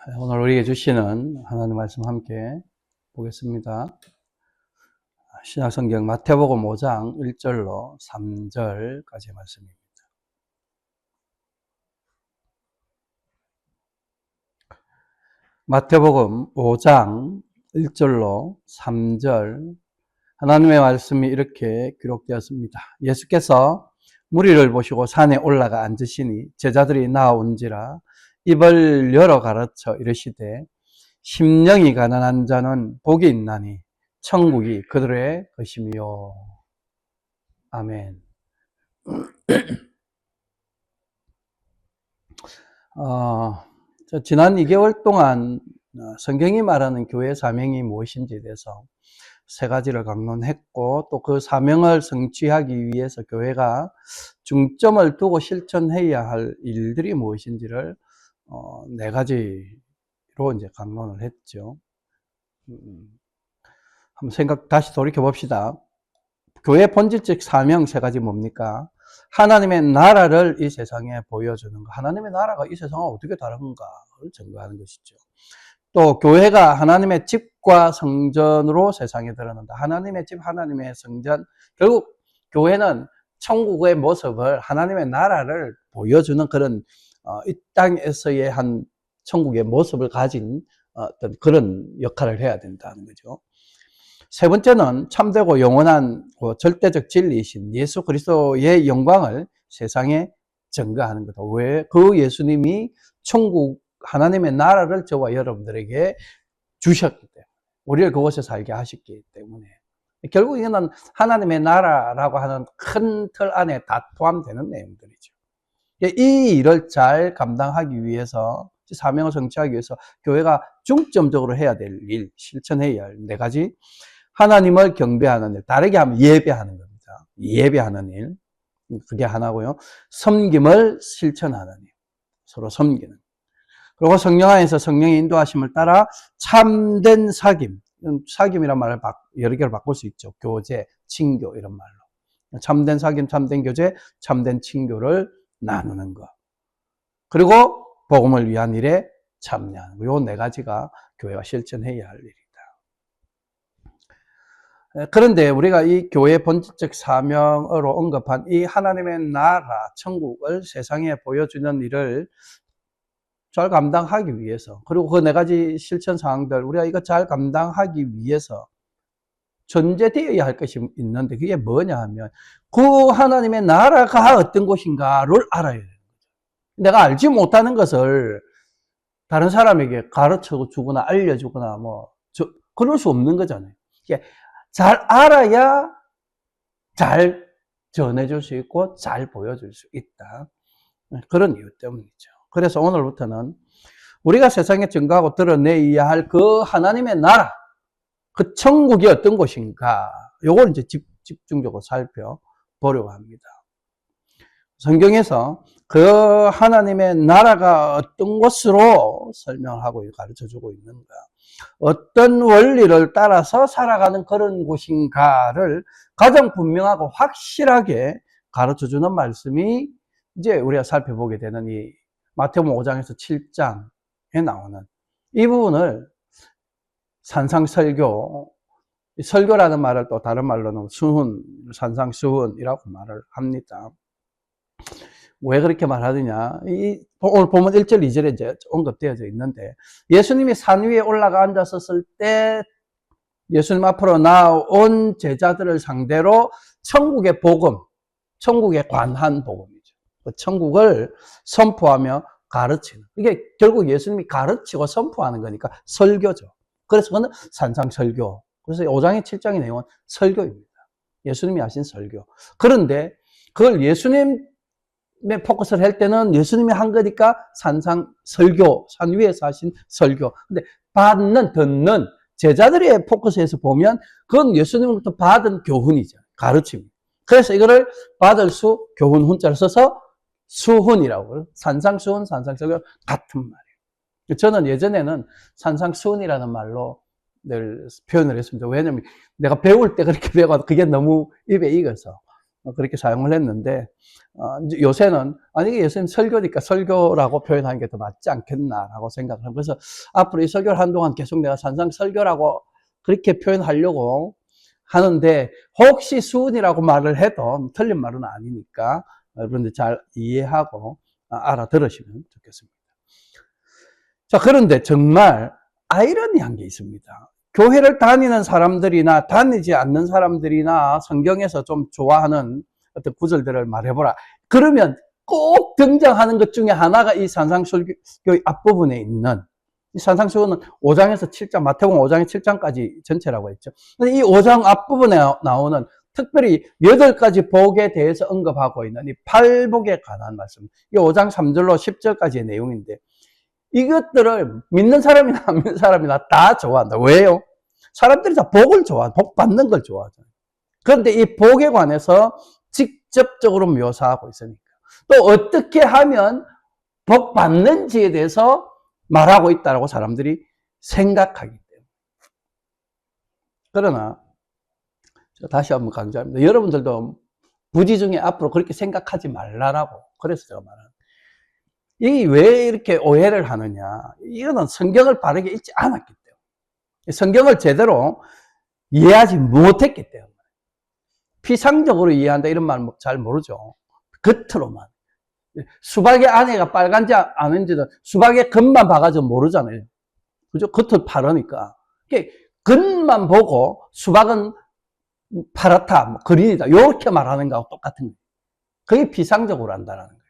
오늘 우리에게 주시는 하나님 말씀 함께 보겠습니다. 신약성경 마태복음 5장 1절로 3절까지의 말씀입니다. 마태복음 5장 1절로 3절 하나님의 말씀이 이렇게 기록되었습니다. 예수께서 무리를 보시고 산에 올라가 앉으시니 제자들이 나온지라 입을 열어 가르쳐 이르시되 심령이 가난한 자는 복이 있나니 천국이 그들의 것이며. 아멘. 지난 2개월 동안 성경이 말하는 교회 사명이 무엇인지에 대해서 세 가지를 강론했고, 또 그 사명을 성취하기 위해서 교회가 중점을 두고 실천해야 할 일들이 무엇인지를 네 가지로 이제 강론을 했죠. 한번 다시 돌이켜 봅시다. 교회 본질적 사명 세 가지 뭡니까? 하나님의 나라를 이 세상에 보여주는 것. 하나님의 나라가 이 세상과 어떻게 다른가를 증거하는 것이죠. 또 교회가 하나님의 집과 성전으로 세상에 드러난다. 하나님의 집, 하나님의 성전. 결국 교회는 천국의 모습을, 하나님의 나라를 보여주는 그런 이 땅에서의 한 천국의 모습을 가진 어떤 그런 역할을 해야 된다는 거죠. 세 번째는 참되고 영원한 절대적 진리이신 예수 그리스도의 영광을 세상에 증거하는 거다. 왜? 그 예수님이 천국 하나님의 나라를 저와 여러분들에게 주셨기 때문에, 우리를 그곳에 살게 하셨기 때문에, 결국 이거는 하나님의 나라라고 하는 큰 틀 안에 다 포함되는 내용들이죠. 이 일을 잘 감당하기 위해서, 사명을 성취하기 위해서 교회가 중점적으로 해야 될 일, 실천해야 할 네 가지. 하나님을 경배하는 일, 다르게 하면 예배하는 겁니다. 예배하는 일, 그게 하나고요. 섬김을 실천하는 일, 서로 섬기는. 그리고 성령 안에서 성령의 인도하심을 따라 참된 사귐, 사귐이란 말을 여러 개로 바꿀 수 있죠. 교제, 친교 이런 말로. 참된 사귐, 참된 교제, 참된 친교를 나누는 것. 그리고 복음을 위한 일에 참여하는 것. 요 네 가지가 교회가 실천해야 할 일이다. 그런데 우리가 이 교회의 본질적 사명으로 언급한 이 하나님의 나라, 천국을 세상에 보여주는 일을 잘 감당하기 위해서, 그리고 그 네 가지 실천 사항들, 우리가 이거 잘 감당하기 위해서 전제되어야 할 것이 있는데, 그게 뭐냐 하면 그 하나님의 나라가 어떤 곳인가를 알아야 돼요. 내가 알지 못하는 것을 다른 사람에게 가르쳐 주거나 알려주거나 그럴 수 없는 거잖아요. 잘 알아야 잘 전해줄 수 있고 잘 보여줄 수 있다. 그런 이유 때문이죠. 그래서 오늘부터는 우리가 세상에 증거하고 드러내야 할 그 하나님의 나라, 그 천국이 어떤 곳인가, 요걸 이제 집중적으로 살펴보려고 합니다. 성경에서 그 하나님의 나라가 어떤 것으로 설명하고 가르쳐주고 있는가, 어떤 원리를 따라서 살아가는 그런 곳인가를 가장 분명하고 확실하게 가르쳐주는 말씀이 이제 우리가 살펴보게 되는 이 마태복음 5장에서 7장에 나오는 이 부분을 산상설교, 설교라는 말을 또 다른 말로는 수훈, 산상수훈이라고 말을 합니다. 왜 그렇게 말하느냐? 오늘 보면 1절, 2절에 이제 언급되어져 있는데, 예수님이 산 위에 올라가 앉았었을 때 예수님 앞으로 나온 제자들을 상대로 천국의 복음, 천국에 관한 복음이죠. 천국을 선포하며 가르치는. 이게 결국 예수님이 가르치고 선포하는 거니까 설교죠. 그래서 그거는 산상설교. 그래서 5장의 7장의 내용은 설교입니다. 예수님이 하신 설교. 그런데 그걸 예수님의 포커스를 할 때는 예수님이 한 거니까 산상설교, 산 위에서 하신 설교. 근데 듣는 제자들의 포커스에서 보면 그건 예수님으로부터 받은 교훈이죠. 가르침입니다. 그래서 이거를 받을 수, 교훈 훈자를 써서 수훈이라고, 산상수훈, 산상설교 같은 말이에요. 저는 예전에는 산상수훈이라는 말로 늘 표현을 했습니다. 왜냐면 내가 배울 때 그렇게 배워서 그게 너무 입에 익어서. 그렇게 사용을 했는데, 이제 요새는, 아니, 이게 예수님 설교니까 설교라고 표현하는 게 더 맞지 않겠나라고 생각을 합니다. 그래서 앞으로 이 설교를 한동안 계속 내가 산상 설교라고 그렇게 표현하려고 하는데, 혹시 수은이라고 말을 해도 틀린 말은 아니니까, 여러분들 잘 이해하고 알아들으시면 좋겠습니다. 자, 그런데 정말 아이러니한 게 있습니다. 교회를 다니는 사람들이나 다니지 않는 사람들이나 성경에서 좀 좋아하는 어떤 구절들을 말해보라. 그러면 꼭 등장하는 것 중에 하나가 이 산상설교의 앞부분에 있는, 이 산상설교는 5장에서 7장, 마태복음 5장에서 7장까지 전체라고 했죠. 근데 이 5장 앞부분에 나오는 특별히 8가지 복에 대해서 언급하고 있는 이 팔복에 관한 말씀. 이 5장 3절로 10절까지의 내용인데, 이것들을 믿는 사람이나 안 믿는 사람이나 다 좋아한다. 왜요? 사람들이 다 복을 좋아한다. 복 받는 걸 좋아하잖아요. 그런데 이 복에 관해서 직접적으로 묘사하고 있으니까. 또 어떻게 하면 복 받는지에 대해서 말하고 있다고 사람들이 생각하기 때문에. 그러나 다시 한번 강조합니다. 여러분들도 부지 중에 앞으로 그렇게 생각하지 말라라고. 그래서 제가 말합니다. 이 왜 이렇게 오해를 하느냐? 이거는 성경을 바르게 읽지 않았기 때문에, 성경을 제대로 이해하지 못했기 때문에. 피상적으로 이해한다 이런 말 잘 모르죠. 겉으로만. 수박의 안에가 빨간지 아닌지는 수박의 겉만 봐가지고 모르잖아요. 그죠? 겉을 파르니까. 겉만 보고 수박은 파랗다, 그린이다, 이렇게 말하는 거하고 똑같은 거예요. 그게 피상적으로 한다는 거예요.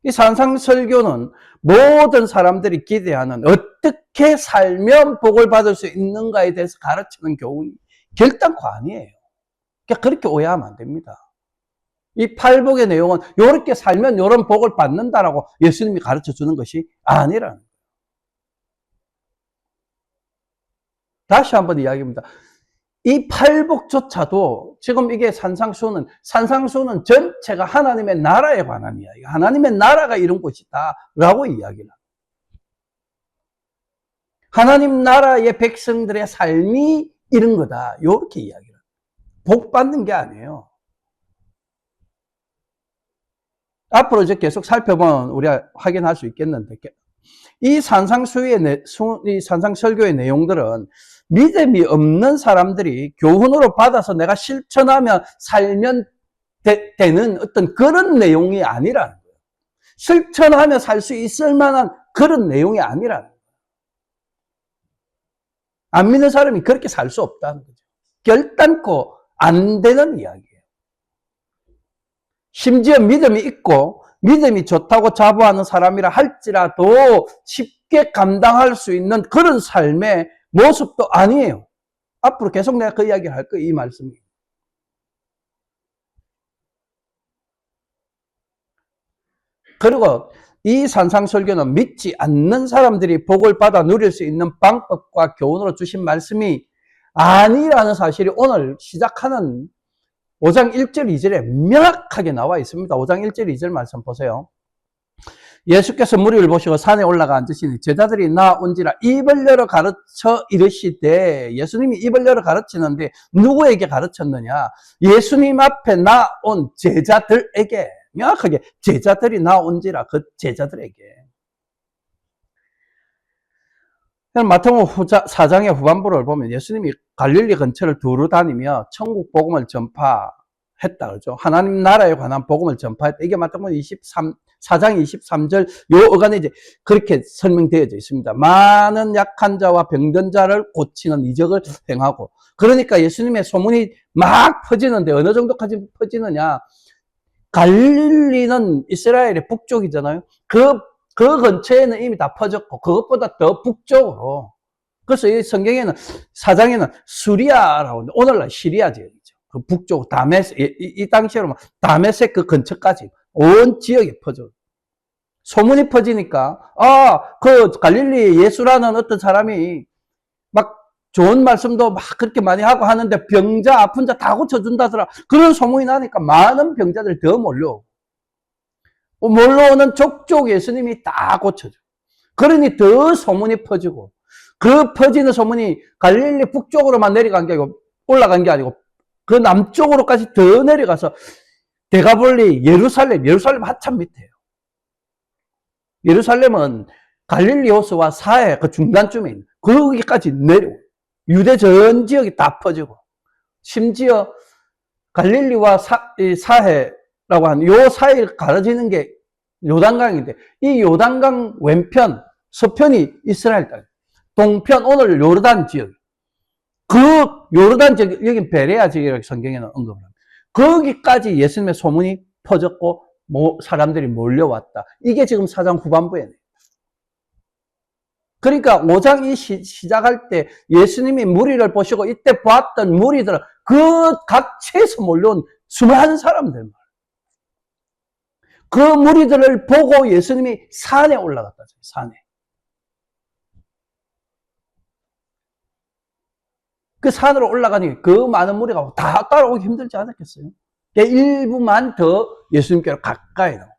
이 산상설교는 모든 사람들이 기대하는 어떻게 살면 복을 받을 수 있는가에 대해서 가르치는 교훈이 결단코 아니에요. 그러니까 그렇게 오해하면 안 됩니다. 이 팔복의 내용은 이렇게 살면 이런 복을 받는다라고 예수님이 가르쳐 주는 것이 아니라는 거예요. 다시 한번 이야기합니다. 이 팔복조차도 지금 이게 산상수는 전체가 하나님의 나라에 관한 이야기, 하나님의 나라가 이런 곳이다 라고 이야기를 합니다. 하나님 나라의 백성들의 삶이 이런 거다, 이렇게 이야기를 합니다. 복 받는 게 아니에요. 앞으로 이제 계속 살펴보면 우리가 확인할 수 있겠는데, 이 산상설교의 내용들은 믿음이 없는 사람들이 교훈으로 받아서 내가 실천하면 살면 되는 어떤 그런 내용이 아니라는 거예요. 실천하면 살 수 있을 만한 그런 내용이 아니라는 거예요. 안 믿는 사람이 그렇게 살 수 없다는 거죠. 결단코 안 되는 이야기예요. 심지어 믿음이 있고 믿음이 좋다고 자부하는 사람이라 할지라도 쉽게 감당할 수 있는 그런 삶의 모습도 아니에요. 앞으로 계속 내가 그 이야기를 할 거예요. 이 말씀이. 그리고 이 산상설교는 믿지 않는 사람들이 복을 받아 누릴 수 있는 방법과 교훈으로 주신 말씀이 아니라는 사실이 오늘 시작하는 5장 1절 2절에 명확하게 나와 있습니다. 5장 1절 2절 말씀 보세요. 예수께서 무리를 보시고 산에 올라가 앉으시니 제자들이 나온지라 입을 열어 가르쳐 이르시되, 예수님이 입을 열어 가르치는데 누구에게 가르쳤느냐? 예수님 앞에 나온 제자들에게, 명확하게 제자들이 나온지라, 그 제자들에게. 마태복음 4장의 후반부를 보면 예수님이 갈릴리 근처를 두루 다니며 천국 복음을 전파했다 그러죠. 하나님 나라에 관한 복음을 전파했다. 이게 마태복음 4장 23절 요 어간에 이제 그렇게 설명되어져 있습니다. 많은 약한 자와 병든 자를 고치는 이적을 행하고. 그러니까 예수님의 소문이 막 퍼지는데 어느 정도까지 퍼지느냐? 갈릴리는 이스라엘의 북쪽이잖아요. 그 근처에는 이미 다 퍼졌고, 그것보다 더 북쪽으로. 그래서 이 성경에는, 사장에는 수리아라고, 오늘날 시리아 지역이죠. 그 북쪽, 이 당시로 다메섹 그 근처까지 온 지역에 퍼져. 소문이 퍼지니까, 그 갈릴리 예수라는 어떤 사람이 막 좋은 말씀도 막 그렇게 많이 하고 하는데 병자, 아픈 자 다 고쳐준다더라. 그런 소문이 나니까 많은 병자들 더 몰려오고. 몰려오는 족족 예수님이 다 고쳐줘. 그러니 더 소문이 퍼지고, 그 퍼지는 소문이 갈릴리 북쪽으로만 내려간 게 아니고, 올라간 게 아니고, 그 남쪽으로까지 더 내려가서 데가볼리, 예루살렘 한참 밑에요. 예루살렘은 갈릴리 호수와 사해 그 중간쯤에 있는 거기까지 내려오고 유대 전 지역이 다 퍼지고 심지어 갈릴리와 사해라고 하는 요 사이를 가려지는 게 요단강인데 이 요단강 왼편 서편이 이스라엘 땅, 동편 오늘 요르단 지역, 그 요르단 지역 여긴 베레아 지역이라고 성경에는 언급을 합니다. 거기까지 예수님의 소문이 퍼졌고 사람들이 몰려왔다. 이게 지금 4장 후반부에. 그러니까 5장이 시작할 때 예수님이 무리를 보시고 이때 봤던 무리들은 그 각지에서 몰려온 수많은 사람들. 그 무리들을 보고 예수님이 산에 올라갔다. 산에. 그 산으로 올라가니 그 많은 무리가 다 따라오기 힘들지 않았겠어요? 일부만 더 예수님께로 가까이 나오고.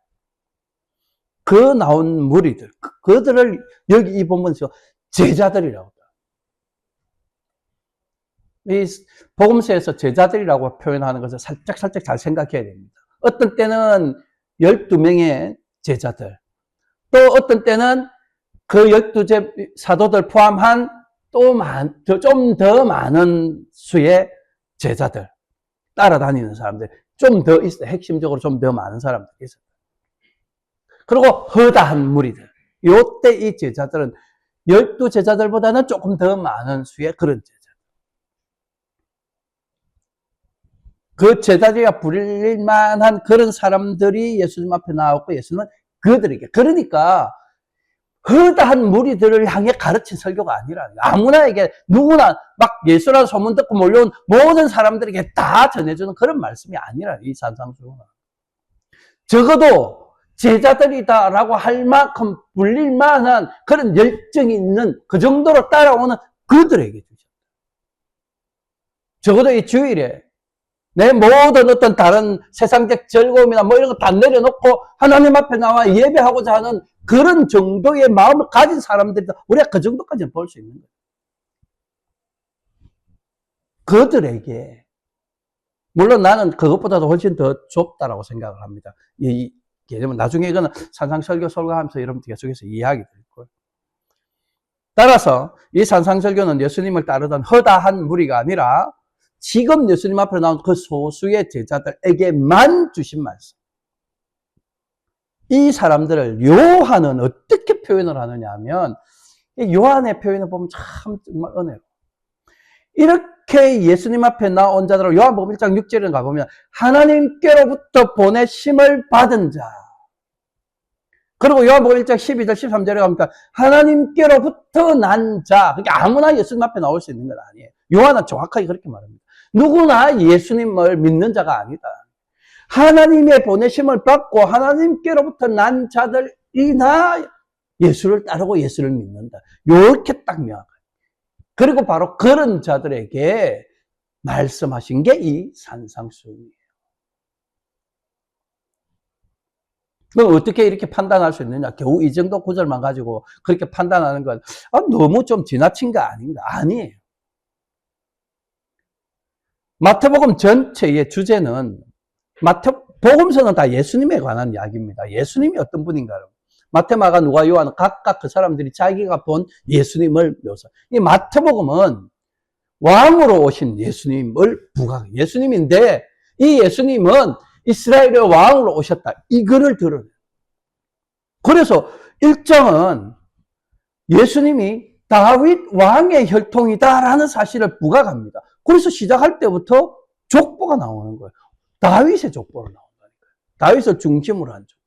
그 나온 무리들, 그들을 여기 이 본문에서 제자들이라고 합니다. 이 복음서에서 제자들이라고 표현하는 것을 살짝 잘 생각해야 됩니다. 어떤 때는 12명의 제자들, 또 어떤 때는 그 12 사도들 포함한 또 좀 더 많은 수의 제자들, 따라다니는 사람들, 좀 더 있어요. 핵심적으로 좀 더 많은 사람들이 있어요. 그리고 허다한 무리들. 요때 이 제자들은 12 제자들보다는 조금 더 많은 수의 그런 제자. 그 제자들이가 부릴 만한 그런 사람들이 예수님 앞에 나왔고 예수님은 그들에게. 그러니까 허다한 무리들을 향해 가르친 설교가 아니라 아무나에게 누구나 막 예수라는 소문 듣고 몰려온 모든 사람들에게 다 전해주는 그런 말씀이 아니라 이 산상수훈은. 적어도 제자들이다라고 할 만큼 불릴 만한 그런 열정이 있는 그 정도로 따라오는 그들에게 주셨다. 적어도 이 주일에 내 모든 어떤 다른 세상적 즐거움이나 뭐 이런 거 다 내려놓고 하나님 앞에 나와 예배하고자 하는 그런 정도의 마음을 가진 사람들이다. 우리가 그 정도까지는 볼 수 있는 거예요. 그들에게 물론 나는 그것보다도 훨씬 더 좁다라고 생각을 합니다. 이 개념은 나중에 이거는 산상설교 설교하면서 여러분 계속해서 이해하게 될 거예요. 따라서 이 산상설교는 예수님을 따르던 허다한 무리가 아니라 지금 예수님 앞에 나온 그 소수의 제자들에게만 주신 말씀. 이 사람들을 요한은 어떻게 표현을 하느냐 하면 요한의 표현을 보면 참 정말 은혜로 이렇게 예수님 앞에 나온 자들을 요한복음 1장 6절에 가보면 하나님께로부터 보내심을 받은 자. 그리고 요한복음 1장 12절 13절에 가면 하나님께로부터 난 자. 그게 아무나 예수님 앞에 나올 수 있는 건 아니에요. 요한은 정확하게 그렇게 말합니다. 누구나 예수님을 믿는 자가 아니다. 하나님의 보내심을 받고 하나님께로부터 난 자들이나 예수를 따르고 예수를 믿는다. 이렇게 딱 명확해요. 그리고 바로 그런 자들에게 말씀하신 게 이 산상수훈이에요. 그럼 어떻게 이렇게 판단할 수 있느냐? 겨우 이 정도 구절만 가지고 그렇게 판단하는 건 너무 좀 지나친 거 아닌가? 아니에요. 마태복음 전체의 주제는 복음서는 다 예수님에 관한 이야기입니다. 예수님이 어떤 분인가요? 마태, 마가, 누가, 요한은 각각 그 사람들이 자기가 본 예수님을 묘사. 이 마태복음은 왕으로 오신 예수님을 부각. 예수님인데 이 예수님은 이스라엘의 왕으로 오셨다. 이거를 들어요. 그래서 1장은 예수님이 다윗 왕의 혈통이다라는 사실을 부각합니다. 그래서 시작할 때부터 족보가 나오는 거예요. 다윗의 족보로 나온다니까요. 다윗을 중심으로 한 족보.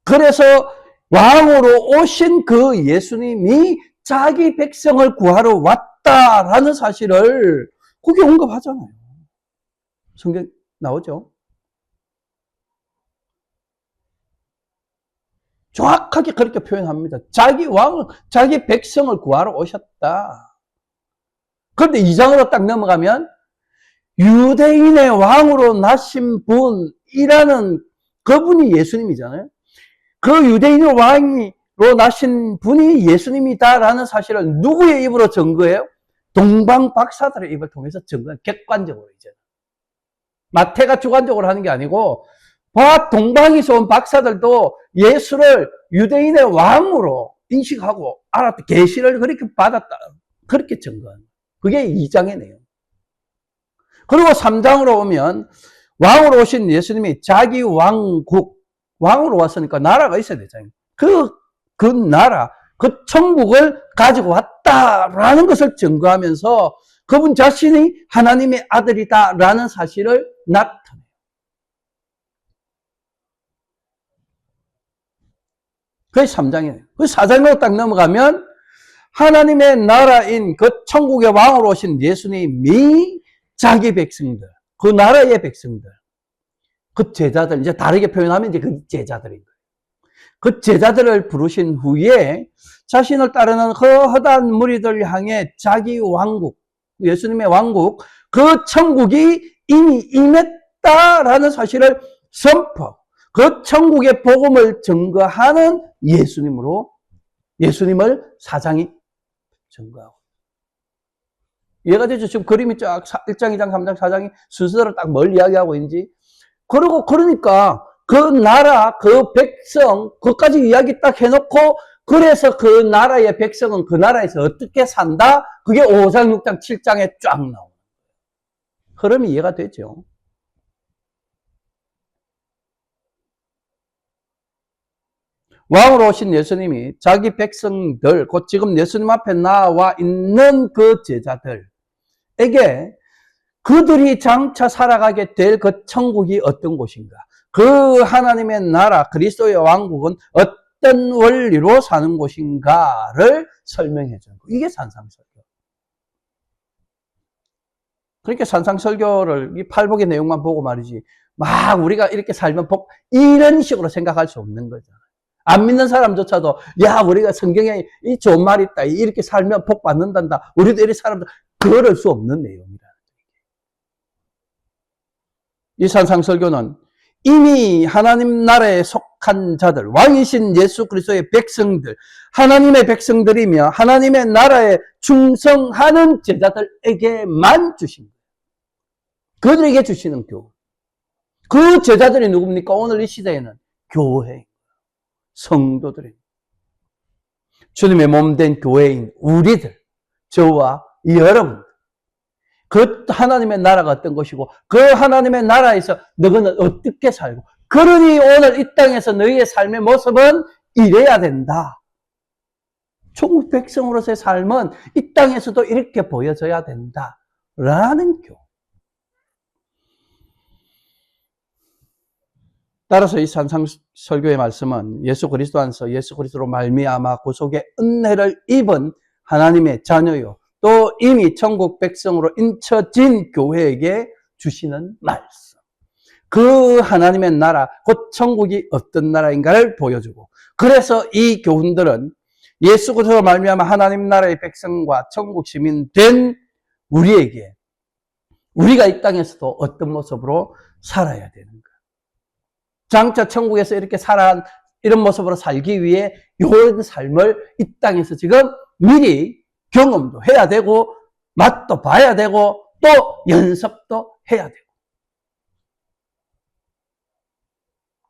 그래서 왕으로 오신 그 예수님이 자기 백성을 구하러 왔다라는 사실을 거기 언급하잖아요. 성경 나오죠? 정확하게 그렇게 표현합니다. 자기 왕을, 자기 백성을 구하러 오셨다. 그런데 2장으로 딱 넘어가면 유대인의 왕으로 나신 분이라는 그분이 예수님이잖아요. 그 유대인의 왕으로 나신 분이 예수님이다라는 사실을 누구의 입으로 증거해요? 동방 박사들의 입을 통해서 증거한 객관적으로 이제 마태가 주관적으로 하는 게 아니고 동방에서 온 박사들도 예수를 유대인의 왕으로 인식하고 알았다. 계시를 그렇게 받았다. 그렇게 증거한. 그게 2장의 내용. 그리고 3장으로 오면 왕으로 오신 예수님이 자기 왕으로 왔으니까 나라가 있어야 되잖아요. 그 나라, 그 천국을 가지고 왔다라는 것을 증거하면서 그분 자신이 하나님의 아들이다라는 사실을 나타내요. 그게 3장이에요. 그 4장으로 딱 넘어가면 하나님의 나라인 그 천국의 왕으로 오신 예수님이 자기 백성들, 그 나라의 백성들, 그 제자들, 이제 다르게 표현하면 이제 그 제자들인 거예요. 그 제자들을 부르신 후에 자신을 따르는 그 허다한 무리들 향해 자기 왕국, 예수님의 왕국, 그 천국이 이미 임했다라는 사실을 선포, 그 천국의 복음을 증거하는 예수님을 4장이 증거하고. 이해가 되죠? 지금 그림이 쫙 1장, 2장, 3장, 4장이 순서대로 딱 뭘 이야기하고 있는지. 그러니까 그 나라, 그 백성, 그것까지 이야기 딱 해놓고, 그래서 그 나라의 백성은 그 나라에서 어떻게 산다? 그게 5장, 6장, 7장에 쫙 나오는 흐름이 이해가 되죠? 왕으로 오신 예수님이 자기 백성들, 곧 지금 예수님 앞에 나와 있는 그 제자들에게 그들이 장차 살아가게 될 그 천국이 어떤 곳인가? 그 하나님의 나라, 그리스도의 왕국은 어떤 원리로 사는 곳인가를 설명해 주는 거. 이게 산상설교. 그러니까 산상설교를 이 팔복의 내용만 보고 말이지, 막 우리가 이렇게 살면 이런 식으로 생각할 수 없는 거죠. 안 믿는 사람조차도, 야, 우리가 성경에 이 좋은 말이 있다. 이렇게 살면 복 받는단다. 우리도 이렇게 살면, 그럴 수 없는 내용이다. 이 산상설교는 이미 하나님 나라에 속한 자들, 왕이신 예수 그리스도의 백성들, 하나님의 백성들이며 하나님의 나라에 충성하는 제자들에게만 주신 거예요. 그들에게 주시는 교훈. 그 제자들이 누굽니까? 오늘 이 시대에는 교회. 성도들이 주님의 몸된 교회인 우리들, 저와 여러분, 그 하나님의 나라가 어떤 것이고 그 하나님의 나라에서 너희는 어떻게 살고, 그러니 오늘 이 땅에서 너희의 삶의 모습은 이래야 된다. 천국 백성으로서의 삶은 이 땅에서도 이렇게 보여져야 된다라는 교훈. 따라서 이 산상설교의 말씀은 예수 그리스도 안에서 예수 그리스도로 말미암아 구속의 은혜를 입은 하나님의 자녀요, 또 이미 천국 백성으로 인쳐진 교회에게 주시는 말씀. 그 하나님의 나라, 곧 천국이 어떤 나라인가를 보여주고, 그래서 이 교훈들은 예수 그리스도로 말미암아 하나님 나라의 백성과 천국 시민 된 우리에게, 우리가 이 땅에서도 어떤 모습으로 살아야 되는 거예요. 장차 천국에서 이렇게 이런 모습으로 살기 위해 이런 삶을 이 땅에서 지금 미리 경험도 해야 되고, 맛도 봐야 되고, 또 연습도 해야 되고.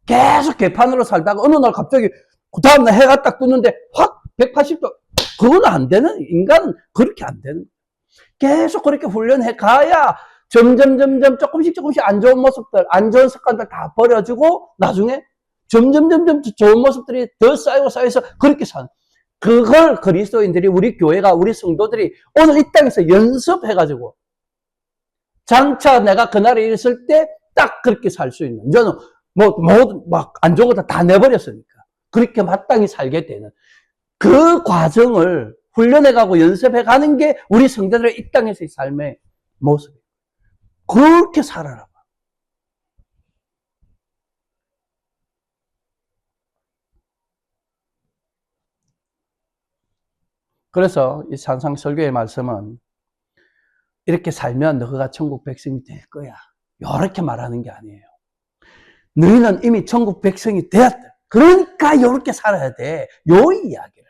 계속 개판으로 살다가 어느 날 갑자기 그 다음날 해가 딱 뜨는데 확 180도, 그건 안 되는, 인간은 그렇게 안 되는. 계속 그렇게 훈련해 가야 점점 조금씩 안 좋은 모습들, 안 좋은 습관들 다 버려주고 나중에 점점 좋은 모습들이 더 쌓여서 그렇게 사는. 그걸 그리스도인들이, 우리 교회가, 우리 성도들이 오늘 이 땅에서 연습해가지고 장차 내가 그날에 있을 때 딱 그렇게 살 수 있는, 저는 막 안 좋은 거 다 내버렸으니까 그렇게 마땅히 살게 되는 그 과정을 훈련해가고 연습해가는 게 우리 성도들의 이 땅에서의 삶의 모습이에요. 그렇게 살아라. 그래서 이 산상설교의 말씀은 이렇게 살면 너가 천국 백성이 될 거야, 이렇게 말하는 게 아니에요. 너희는 이미 천국 백성이 되었다. 그러니까 이렇게 살아야 돼. 요 이야기를.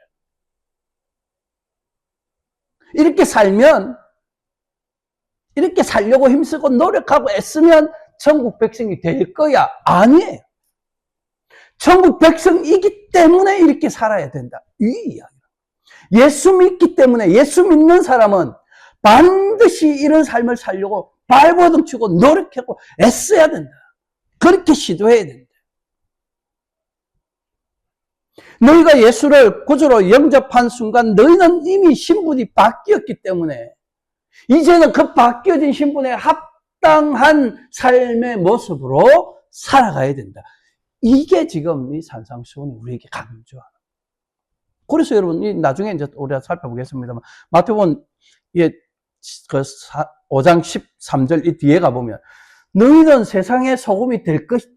이렇게 살면 이렇게 살려고 힘쓰고 노력하고 애쓰면 천국 백성이 될 거야. 아니에요. 천국 백성이기 때문에 이렇게 살아야 된다. 이 이야기야. 예수 믿기 때문에 예수 믿는 사람은 반드시 이런 삶을 살려고 발버둥 치고 노력하고 애써야 된다. 그렇게 시도해야 된다. 너희가 예수를 구주로 영접한 순간 너희는 이미 신분이 바뀌었기 때문에 이제는 그 바뀌어진 신분에 합당한 삶의 모습으로 살아가야 된다. 이게 지금 이 산상수훈이 우리에게 강조하는. 그래서 여러분, 나중에 이제 우리가 살펴보겠습니다만, 마태복음, 그 5장 13절 이 뒤에 가보면, 너희는 세상의 소금이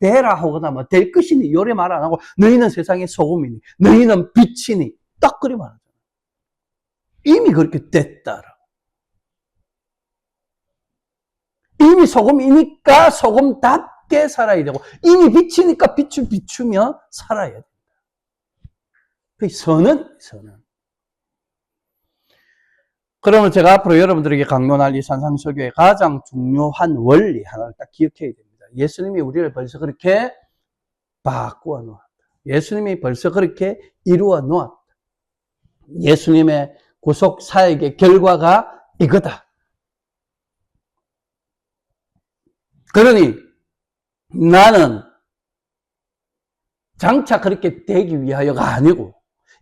되라 하거나, 뭐, 될 것이니, 요래 말 안 하고, 너희는 세상의 소금이니, 너희는 빛이니, 딱 그리 말하잖아요. 이미 그렇게 됐다라. 이미 소금이니까 소금답게 살아야 되고, 이미 빛이니까 빛을 비추며 살아야 된다. 그 선은. 그러면 제가 앞으로 여러분들에게 강론할 이 산상설교의 가장 중요한 원리 하나를 딱 기억해야 됩니다. 예수님이 우리를 벌써 그렇게 바꾸어 놓았다. 예수님이 벌써 그렇게 이루어 놓았다. 예수님의 구속 사역의 결과가 이거다. 그러니 나는 장차 그렇게 되기 위하여가 아니고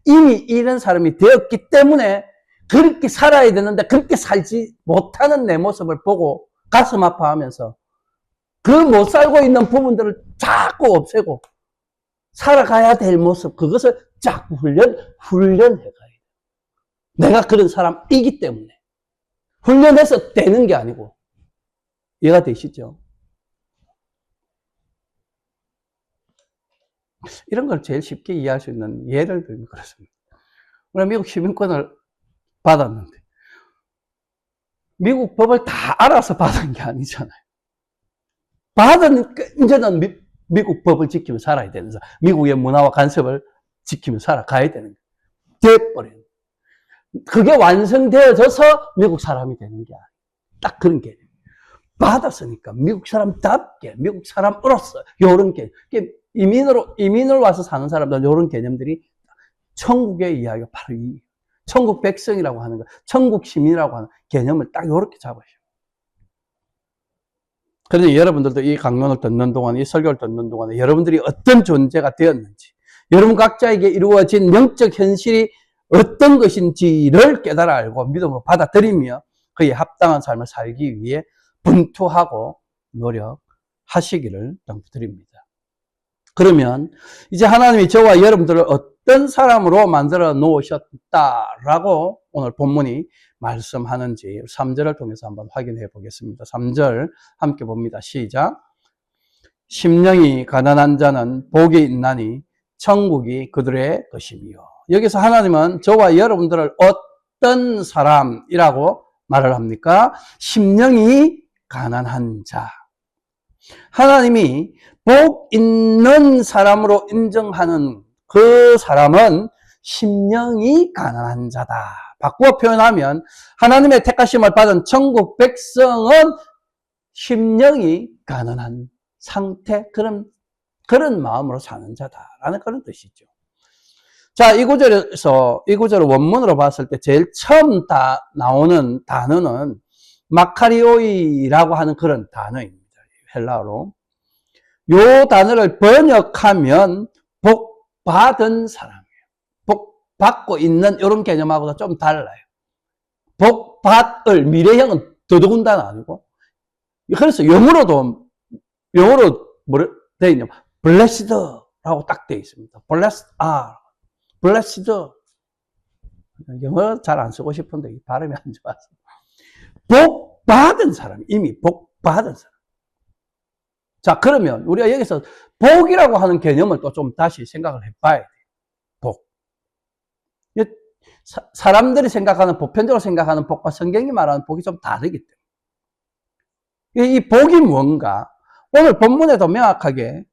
이미 이런 사람이 되었기 때문에 그렇게 살아야 되는데 그렇게 살지 못하는 내 모습을 보고 가슴 아파하면서 그 못 살고 있는 부분들을 자꾸 없애고 살아가야 될 모습, 그것을 자꾸 훈련해가야 돼. 내가 그런 사람이기 때문에. 훈련해서 되는 게 아니고. 이해가 되시죠? 이런 걸 제일 쉽게 이해할 수 있는 예를 들면 그렇습니다. 우리가 미국 시민권을 받았는데 미국 법을 다 알아서 받은 게 아니잖아요. 받으니까 이제는 미국 법을 지키며 살아야 되는 사람, 미국의 문화와 간섭을 지키며 살아가야 되는 거예요. 돼버려요. 그게 완성되어져서 미국 사람이 되는 게 아니에요. 딱 그런 개념. 받았으니까 미국 사람답게, 미국 사람으로서 이런 개념. 이민을 와서 사는 사람들은 이런 개념들이 천국의 이야기가 바로 이 천국 백성이라고 하는 거, 천국 시민이라고 하는 개념을 딱 이렇게 잡으셔요. 그런데 여러분들도 이 강론을 듣는 동안, 이 설교를 듣는 동안에 여러분들이 어떤 존재가 되었는지, 여러분 각자에게 이루어진 영적 현실이 어떤 것인지를 깨달아 알고 믿음으로 받아들이며 그에 합당한 삶을 살기 위해 분투하고 노력하시기를 당부드립니다. 그러면 이제 하나님이 저와 여러분들을 어떤 사람으로 만들어 놓으셨다라고 오늘 본문이 말씀하는지 3절을 통해서 한번 확인해 보겠습니다. 3절 함께 봅니다. 시작. 심령이 가난한 자는 복이 있나니 천국이 그들의 것이며. 여기서 하나님은 저와 여러분들을 어떤 사람이라고 말을 합니까? 심령이 가난한 자. 하나님이 복 있는 사람으로 인정하는 그 사람은 심령이 가난한 자다. 바꾸어 표현하면 하나님의 택하심을 받은 천국 백성은 심령이 가난한 상태, 그런 마음으로 사는 자다라는 그런 뜻이죠. 자, 이 구절을 원문으로 봤을 때 제일 처음 나오는 단어는 마카리오이라고 하는 그런 단어입니다. 헬라어로. 요 단어를 번역하면 복 받은 사람이에요. 복 받고 있는 이런 개념하고도 좀 달라요. 복 받을 미래형은 더더군다나 아니고. 그래서 영어로 뭐라 되어 있냐면 blessed라고 딱 되어 있습니다. blessed. 영어 잘 안 쓰고 싶은데 발음이 안 좋아서. 복 받은 사람, 이미 복 받은 사람. 자, 그러면 우리가 여기서 복이라고 하는 개념을 또 좀 다시 생각을 해봐야 돼요. 복. 사람들이 생각하는, 보편적으로 생각하는 복과 성경이 말하는 복이 좀 다르기 때문에. 이 복이 뭔가? 오늘 본문에도 명확하게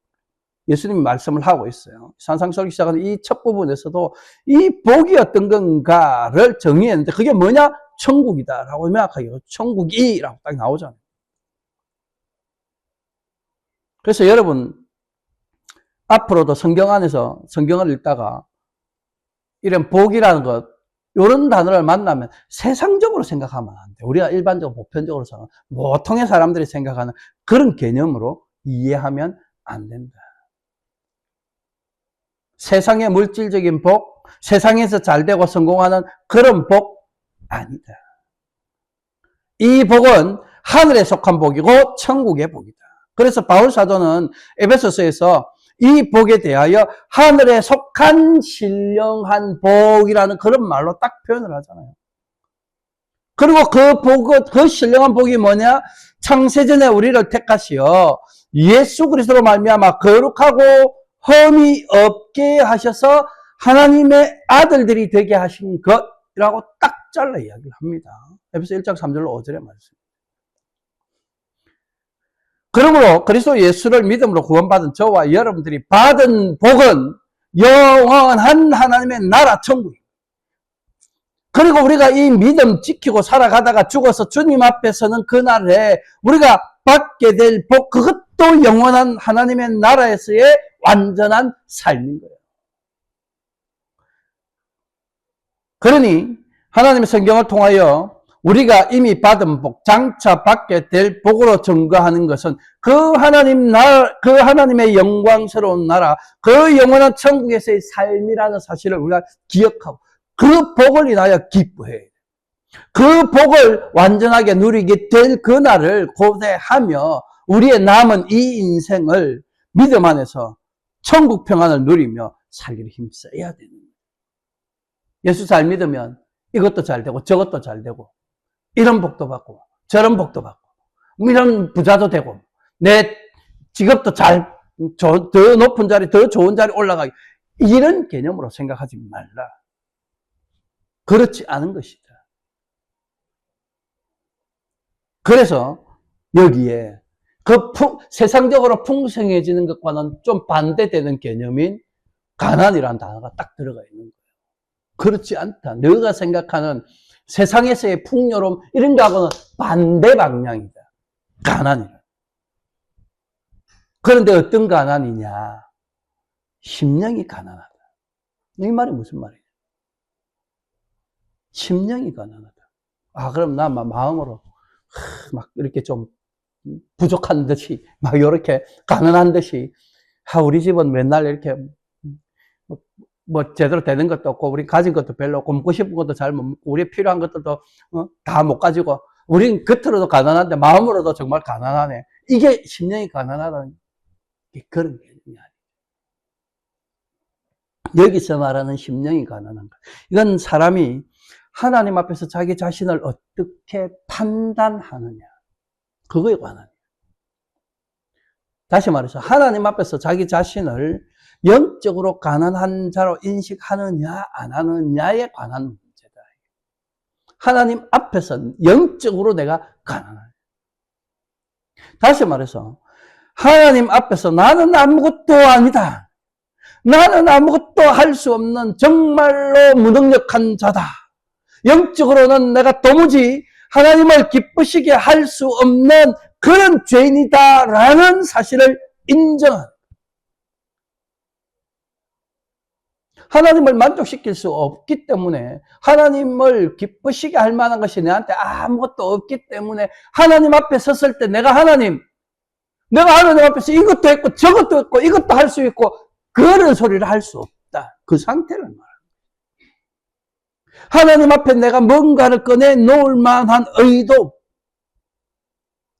예수님이 말씀을 하고 있어요. 산상설교 시작하는 이 첫 부분에서도 이 복이 어떤 건가를 정의했는데 그게 뭐냐? 천국이다라고 명확하게 천국이라고 딱 나오잖아요. 그래서 여러분 앞으로도 성경 안에서 성경을 읽다가 이런 복이라는 것 이런 단어를 만나면 세상적으로 생각하면 안 돼. 우리가 일반적으로 보편적으로 보통의 사람들이 생각하는 그런 개념으로 이해하면 안 된다. 세상의 물질적인 복, 세상에서 잘되고 성공하는 그런 복 아니다. 이 복은 하늘에 속한 복이고 천국의 복이다. 그래서 바울 사도는 에베소서에서 이 복에 대하여 하늘에 속한 신령한 복이라는 그런 말로 딱 표현을 하잖아요. 그리고 그 복은, 그 신령한 복이 뭐냐? 창세전에 우리를 택하시어 예수 그리스도로 말미암아 거룩하고 흠이 없게 하셔서 하나님의 아들들이 되게 하신 것이라고 딱 잘라 이야기를 합니다. 에베소 1장 3절로 5절의 말씀. 그러므로 그리스도 예수를 믿음으로 구원받은 저와 여러분들이 받은 복은 영원한 하나님의 나라 천국입니다. 그리고 우리가 이 믿음 지키고 살아가다가 죽어서 주님 앞에 서는 그날에 우리가 받게 될 복, 그것도 영원한 하나님의 나라에서의 완전한 삶인 거예요. 그러니 하나님의 성경을 통하여 우리가 이미 받은 복, 장차 받게 될 복으로 증거하는 것은 그 하나님 나라, 그 하나님의 영광스러운 나라, 그 영원한 천국에서의 삶이라는 사실을 우리가 기억하고 그 복을 인하여 기뻐해. 그 복을 완전하게 누리게 될 그날을 고대하며 우리의 남은 이 인생을 믿음 안에서 천국 평안을 누리며 살기를 힘써야 되는 거예요. 예수 잘 믿으면 이것도 잘 되고 저것도 잘 되고 이런 복도 받고 저런 복도 받고 이런 부자도 되고 내 직업도 더 높은 자리, 더 좋은 자리 올라가기, 이런 개념으로 생각하지 말라. 그렇지 않은 것이다. 그래서 여기에 세상적으로 풍성해지는 것과는 좀 반대되는 개념인 가난이라는 단어가 딱 들어가 있는 거예요. 그렇지 않다. 너가 생각하는 세상에서의 풍요로움 이런 거하고는 반대 방향이다. 가난이다. 그런데 어떤 가난이냐? 심령이 가난하다. 이 말이 무슨 말이에요? 심령이 가난하다. 아, 그럼 나 마음으로 막 이렇게 좀 부족한 듯이 막 이렇게 가난한 듯이 우리 집은 맨날 이렇게 뭐 제대로 되는 것도 없고 우리 가진 것도 별로 없고 먹고 싶은 것도 잘 못 먹고 우리 필요한 것들도 다 못 가지고 우린 겉으로도 가난한데 마음으로도 정말 가난하네. 이게 심령이 가난하다는 게 그런 개념이 아니에요. 여기서 말하는 심령이 가난한 것, 이건 사람이 하나님 앞에서 자기 자신을 어떻게 판단하느냐, 그거에 관한. 다시 말해서 하나님 앞에서 자기 자신을 영적으로 가난한 자로 인식하느냐 안 하느냐에 관한 문제다. 하나님 앞에서 영적으로 내가 가난하다. 다시 말해서 하나님 앞에서 나는 아무것도 아니다, 나는 아무것도 할 수 없는 정말로 무능력한 자다, 영적으로는 내가 도무지 하나님을 기쁘시게 할 수 없는 그런 죄인이다라는 사실을 인정하는, 하나님을 만족시킬 수 없기 때문에, 하나님을 기쁘시게 할 만한 것이 내한테 아무것도 없기 때문에 하나님 앞에 섰을 때 내가 하나님 앞에서 이것도 했고 저것도 했고 이것도 할 수 있고 그런 소리를 할 수 없다. 그 상태를 말합니다. 하나님 앞에 내가 뭔가를 꺼내 놓을 만한 의도,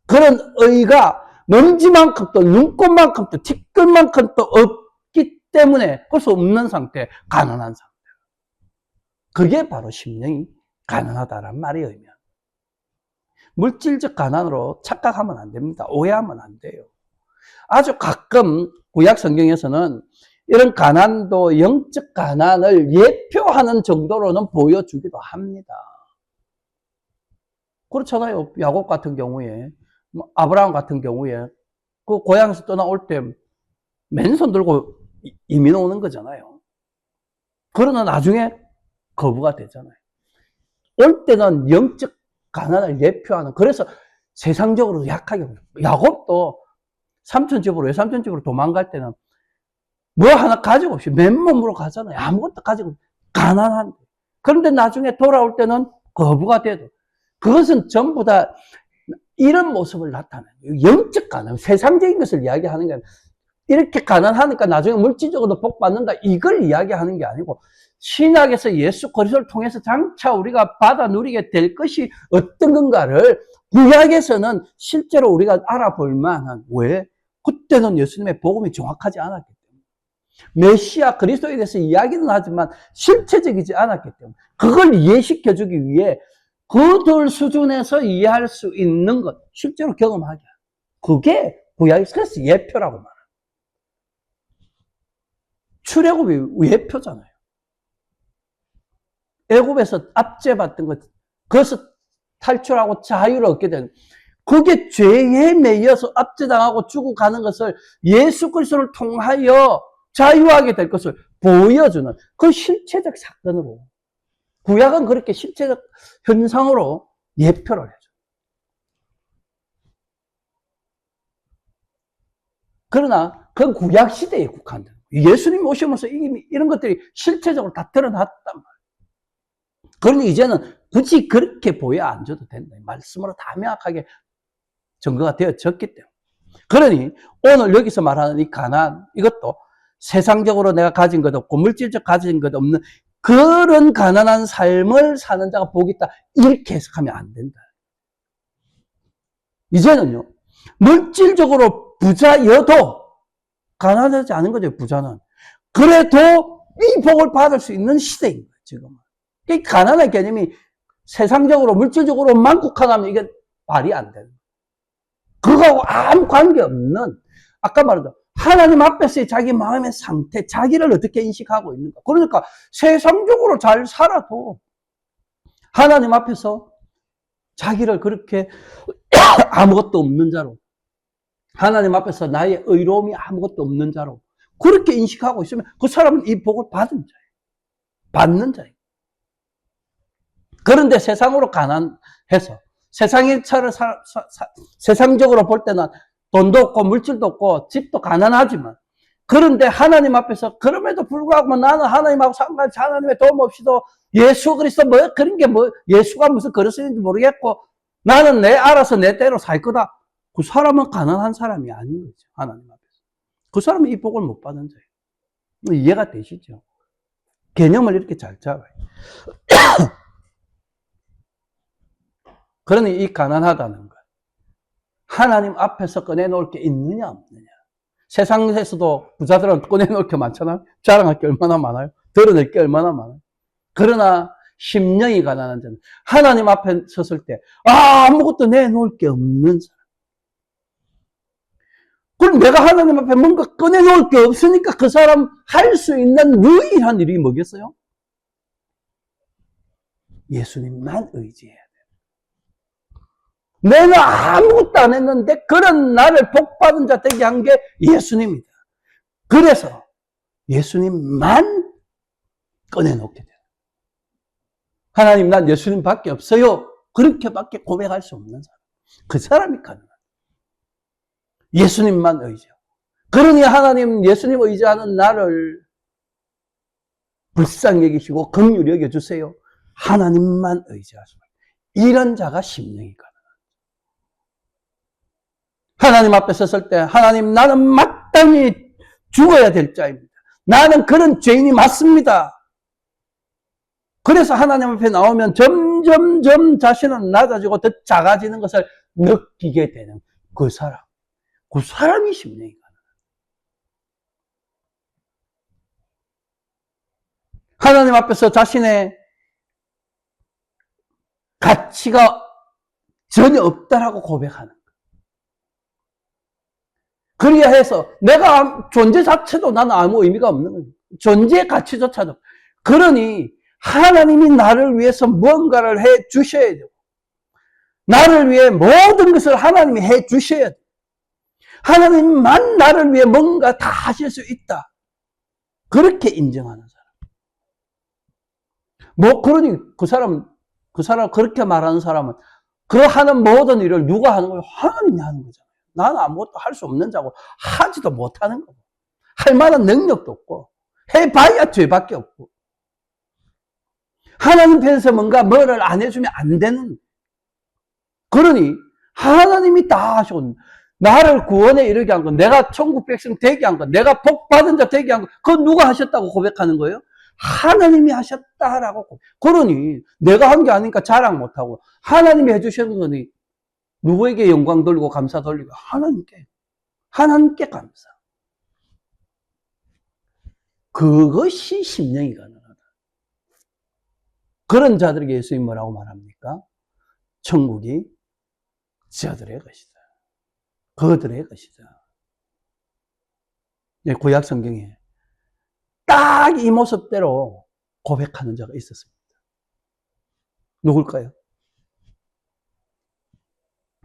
그런 의가 먼지만큼도 눈꽃만큼도 티끌만큼도 없기 때문에 그래서 없는 상태, 가난한 상태. 그게 바로 심령이 가난하다는 말이에요. 물질적 가난으로 착각하면 안 됩니다. 오해하면 안 돼요. 아주 가끔 구약 성경에서는 이런 가난도 영적 가난을 예표하는 정도로는 보여주기도 합니다. 그렇잖아요. 야곱 같은 경우에, 아브라함 같은 경우에 그 고향에서 떠나올 때 맨손 들고 이민 오는 거잖아요. 그러나 나중에 거부가 되잖아요. 올 때는 영적 가난을 예표하는, 그래서 세상적으로 약하게 보여. 야곱도 삼촌 집으로, 외삼촌 집으로 도망갈 때는 뭐 하나 가지고 없이 맨몸으로 가잖아요. 아무것도 가지고 가난한데. 그런데 나중에 돌아올 때는 거부가 돼도, 그것은 전부 다 이런 모습을 나타내요. 영적 가난, 세상적인 것을 이야기하는 게 아니라, 이렇게 가난하니까 나중에 물질적으로 복 받는다, 이걸 이야기하는 게 아니고, 신약에서 예수 그리스도를 통해서 장차 우리가 받아 누리게 될 것이 어떤 건가를 구약에서는 실제로 우리가 알아볼 만한, 왜? 그때는 예수님의 복음이 정확하지 않았기 때문에, 메시아 그리스도에 대해서 이야기는 하지만 실체적이지 않았기 때문에, 그걸 이해시켜 주기 위해 그들 수준에서 이해할 수 있는 것, 실제로 경험하게, 그게 구약에서 그래서 예표라고 말해요. 출애굽이 예표잖아요. 애굽에서 압제받던 것, 그것을 탈출하고 자유를 얻게 되는, 그게 죄에 매여서 압제당하고 죽어가는 것을 예수 그리스도를 통하여 자유하게 될 것을 보여주는 그 실체적 사건으로, 구약은 그렇게 실체적 현상으로 예표를 해줘. 그러나 그건 구약 시대에 국한된, 예수님 오시면서 이미 이런 것들이 실체적으로 다 드러났단 말이에요. 그러니 이제는 굳이 그렇게 보여 안 줘도 된다. 말씀으로 다 명확하게 증거가 되어졌기 때문에. 그러니 오늘 여기서 말하는 이 가난, 이것도 세상적으로 내가 가진 것 없고 물질적 가진 것 없는 그런 가난한 삶을 사는 자가 복이 있다, 이렇게 해석하면 안 된다. 이제는요, 물질적으로 부자여도 가난하지 않은 거죠, 부자는. 그래도 이 복을 받을 수 있는 시대인 거예요, 지금은. 이 가난의 개념이 세상적으로, 물질적으로 만국하다면 이게 말이 안 되는 거예요. 그거하고 아무 관계없는, 아까 말했죠, 하나님 앞에서의 자기 마음의 상태, 자기를 어떻게 인식하고 있는가. 그러니까 세상적으로 잘 살아도 하나님 앞에서 자기를 그렇게 아무것도 없는 자로, 하나님 앞에서 나의 의로움이 아무것도 없는 자로 그렇게 인식하고 있으면 그 사람은 이 복을 받은 자예요. 받는 자예요. 그런데 세상으로 가난해서 세상의 차를 세상적으로 볼 때는 돈도 없고 물질도 없고 집도 가난하지만, 그런데 하나님 앞에서 그럼에도 불구하고 나는 하나님하고 상관없이 하나님의 도움 없이도 예수 그리스도 뭐 그런 게 뭐 예수가 무슨 그릇인지 모르겠고 나는 알아서 내 때로 살 거다. 그 사람은 가난한 사람이 아닌 거죠. 하나님 앞에서. 그 사람은 이 복을 못 받은 자예요. 이해가 되시죠? 개념을 이렇게 잘 잡아요. 그러니 이 가난하다는 것, 하나님 앞에서 꺼내놓을 게 있느냐 없느냐. 세상에서도 부자들은 꺼내놓을 게 많잖아요. 자랑할 게 얼마나 많아요. 드러낼 게 얼마나 많아요. 그러나 심령이 가난한 자는 하나님 앞에 섰을 때 아무것도 내놓을 게 없는 사람. 그럼 내가 하나님 앞에 뭔가 꺼내놓을 게 없으니까 그 사람 할 수 있는 유일한 일이 뭐겠어요? 예수님만 의지해야 돼. 내는 아무것도 안 했는데 그런 나를 복받은 자 되게 한 게 예수님이다. 그래서 예수님만 꺼내놓게 돼요. 하나님, 난 예수님밖에 없어요. 그렇게밖에 고백할 수 없는 사람. 그 사람이 가능합니다. 예수님만 의지하고. 그러니 하나님, 예수님 의지하는 나를 불쌍히 여기시고 긍휼히 여겨주세요. 하나님만 의지하시고. 이런 자가 심령이 가능합니다. 하나님 앞에 섰을 때 하나님, 나는 마땅히 죽어야 될 자입니다. 나는 그런 죄인이 맞습니다. 그래서 하나님 앞에 나오면 점점점 자신은 낮아지고 더 작아지는 것을 느끼게 되는 그 사람. 그 사람이 심령이 가능합니다. 하나님 앞에서 자신의 가치가 전혀 없다라고 고백하는 거예요. 그래야 해서 내가 존재 자체도 나는 아무 의미가 없는 거예요. 존재의 가치조차도. 그러니 하나님이 나를 위해서 뭔가를 해 주셔야 돼요. 나를 위해 모든 것을 하나님이 해 주셔야 돼요. 하나님만 나를 위해 뭔가 다 하실 수 있다. 그렇게 인정하는 사람. 그러니 그 사람은 그 사람, 그렇게 말하는 사람은 그 하는 모든 일을 누가 하는 거예요? 하나님이 하는 거잖아요. 나는 아무것도 할 수 없는 자고 하지도 못하는 거고 할 만한 능력도 없고 해봐야 죄밖에 없고 하나님 편에서 뭔가 뭐를 안 해주면 안 되는, 그러니 하나님이 다 하시고 나를 구원에 이르게 한 건, 내가 천국 백성 되게 한 건, 내가 복 받은 자 되게 한 건, 그건 누가 하셨다고 고백하는 거예요? 하나님이 하셨다라고. 그러니 내가 한 게 아니니까 자랑 못하고 하나님이 해주신 거니 누구에게 영광 돌리고 감사 돌리고? 하나님께 감사. 그것이 심령이 가능하다. 그런 자들에게 예수님이 뭐라고 말합니까? 천국이 저들의 것이다. 그들의 것이다. 구약 성경에 딱 이 모습대로 고백하는 자가 있었습니다. 누굴까요?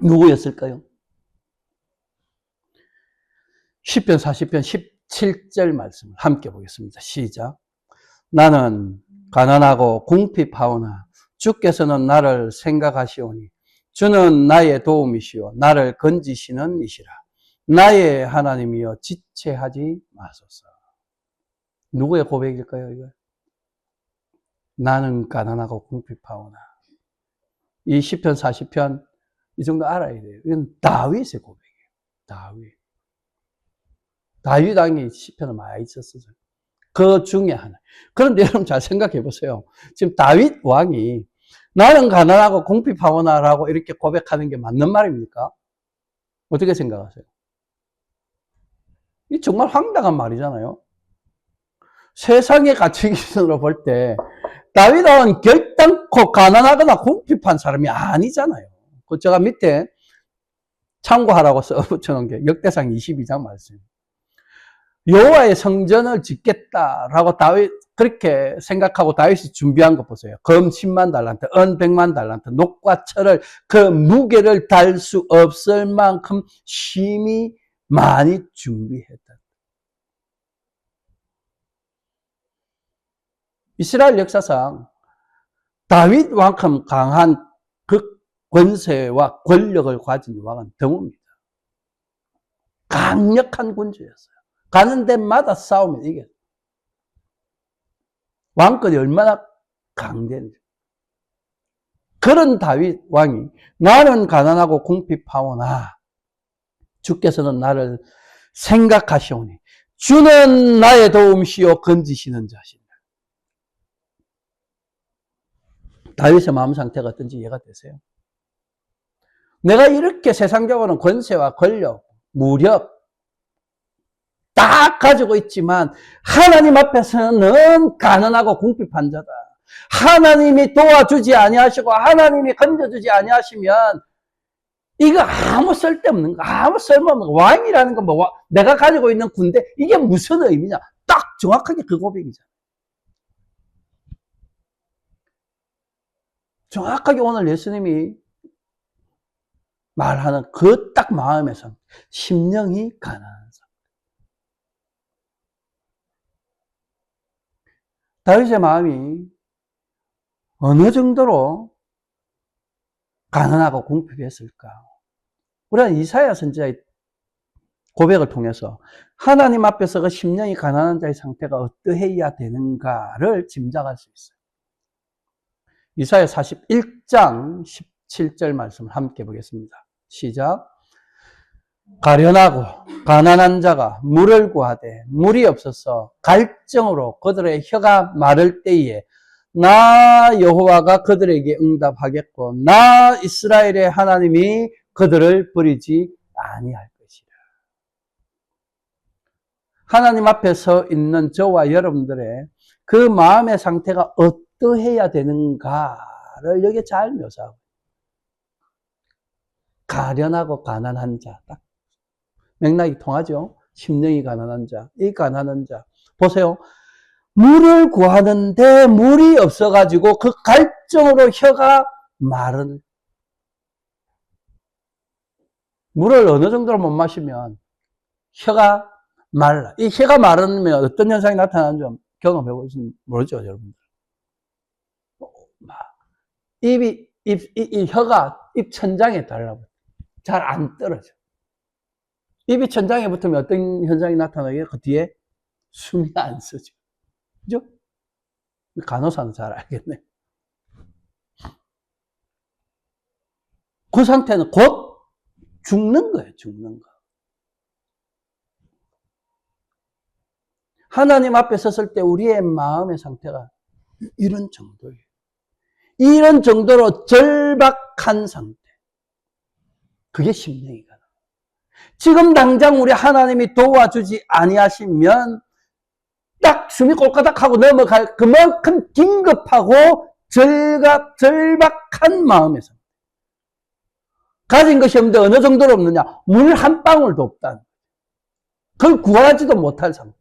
누구였을까요? 시편 40편 17절 말씀을 함께 보겠습니다. 시작. 나는 가난하고 궁핍하오나 주께서는 나를 생각하시오니 주는 나의 도움이시오 나를 건지시는 이시라. 나의 하나님이여 지체하지 마소서. 누구의 고백일까요, 이거? 나는 가난하고 궁핍하오나. 이 시편 40편 이 정도 알아야 돼요. 이건 다윗의 고백이에요. 다윗 왕이 시편을 많이 썼어요. 그 중에 하나. 그런데 여러분 잘 생각해 보세요. 지금 다윗 왕이 나는 가난하고 궁핍하오나라고 이렇게 고백하는 게 맞는 말입니까? 어떻게 생각하세요? 이 정말 황당한 말이잖아요. 세상의 가치 기준으로 볼 때 다윗 왕은 결단코 가난하거나 궁핍한 사람이 아니잖아요. 그 제가 밑에 참고하라고 써붙여놓은 게 역대상 22장 말씀. 여호와의 성전을 짓겠다라고 다윗 그렇게 생각하고 다윗이 준비한 거 보세요. 검 10만 달란트, 은 100만 달란트, 녹과 철을 그 무게를 달 수 없을 만큼 심히 많이 준비했다. 이스라엘 역사상 다윗 왕큼 강한 그 권세와 권력을 가진 왕은 드뭅니다. 강력한 군주였어요. 가는 데마다 싸우면 이겨요. 왕권이 얼마나 강된지. 그런 다윗 왕이 나는 가난하고 궁핍하오나 주께서는 나를 생각하시오니 주는 나의 도움시요 건지시는 자시다. 다윗의 마음 상태가 어떤지 이해가 되세요? 내가 이렇게 세상적으로는 권세와 권력, 무력 다 가지고 있지만 하나님 앞에서는 가난하고 궁핍한 자다. 하나님이 도와주지 아니하시고 하나님이 건져주지 아니하시면 이거 아무 쓸데없는 거, 아무 쓸모없는 거. 왕이라는 건 뭐 내가 가지고 있는 군대 이게 무슨 의미냐? 딱 정확하게 그 고백이잖아. 정확하게 오늘 예수님이 말하는 그 딱 마음에서 심령이 가난한 사람. 다윗의 마음이 어느 정도로 가난하고 궁핍했을까? 우리는 이사야 선지자의 고백을 통해서 하나님 앞에서 그 심령이 가난한 자의 상태가 어떠해야 되는가를 짐작할 수 있어요. 이사야 41장 17절 말씀을 함께 보겠습니다. 시작. 가련하고 가난한 자가 물을 구하되 물이 없어서 갈증으로 그들의 혀가 마를 때에 나 여호와가 그들에게 응답하겠고 나 이스라엘의 하나님이 그들을 버리지 아니할 것이라. 하나님 앞에 서 있는 저와 여러분들의 그 마음의 상태가 어떠해야 되는가를 여기 잘 묘사하고, 가련하고 가난한 자, 딱 맥락이 통하죠. 심령이 가난한 자, 이 가난한 자 보세요. 물을 구하는데 물이 없어가지고 그 갈증으로 혀가 마른, 물을 어느 정도로 못 마시면 혀가 말라. 이 혀가 마르면 어떤 현상이 나타나는지 경험해 보시면 모르죠, 여러분들. 이 혀가 입 천장에 달라붙어. 잘 안 떨어져. 입이 천장에 붙으면 어떤 현상이 나타나요? 그 뒤에 숨이 안 쉬어져. 그죠? 간호사는 잘 알겠네. 그 상태는 곧 죽는 거예요, 죽는 거. 하나님 앞에 섰을 때 우리의 마음의 상태가 이런 정도예요. 이런 정도로 절박한 상태. 그게 심령이가. 지금 당장 우리 하나님이 도와주지 아니하시면 딱 숨이 꼴까닥하고 넘어갈 그만큼 긴급하고 절박한 마음의 상태. 가진 것이 없는데 어느 정도로 없느냐? 물 한 방울도 없다는 거예요. 그걸 구하지도 못할 상태.